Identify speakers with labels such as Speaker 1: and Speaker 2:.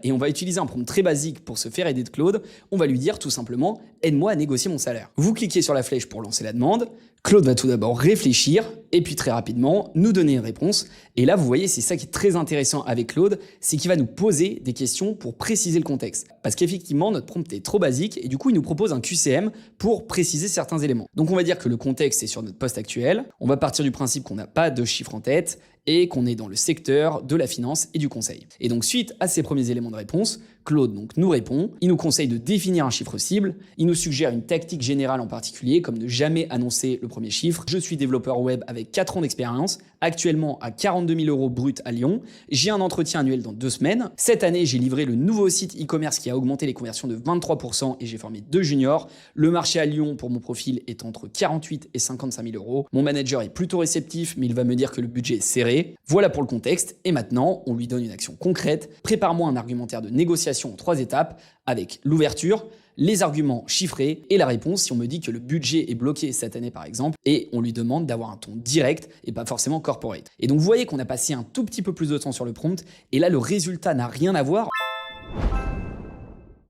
Speaker 1: Et on va utiliser un prompt très basique pour se faire aider de Claude. On va lui dire tout simplement « aide-moi à négocier mon salaire ». Vous cliquez sur la flèche pour lancer la demande. Claude va tout d'abord réfléchir et puis très rapidement nous donner une réponse. Et là, vous voyez, c'est ça qui est très intéressant avec Claude, c'est qu'il va nous poser des questions pour préciser le contexte. Parce qu'effectivement, notre prompt est trop basique et du coup, il nous propose un QCM pour préciser certains éléments. Donc on va dire que le contexte est sur notre poste actuel. On va partir du principe qu'on n'a pas de chiffre en tête et qu'on est dans le secteur de la finance et du conseil. Et donc suite à ces premiers éléments de réponse, Claude donc nous répond, il nous conseille de définir un chiffre cible, il nous suggère une tactique générale en particulier, comme ne jamais annoncer le premier chiffre. Je suis développeur web avec 4 ans d'expérience, actuellement à 42 000 € brut à Lyon, j'ai un entretien annuel dans 2 semaines. Cette année, j'ai livré le nouveau site e-commerce qui a augmenté les conversions de 23% et j'ai formé 2 juniors. Le marché à Lyon pour mon profil est entre 48 et 55 000 €. Mon manager est plutôt réceptif, mais il va me dire que le budget est serré. Voilà pour le contexte. Et maintenant, on lui donne une action concrète. Prépare-moi un argumentaire de négociation en 3 étapes avec l'ouverture, les arguments chiffrés et la réponse si on me dit que le budget est bloqué cette année par exemple et on lui demande d'avoir un ton direct et pas forcément corporate. Et donc vous voyez qu'on a passé un tout petit peu plus de temps sur le prompt et là le résultat n'a rien à voir.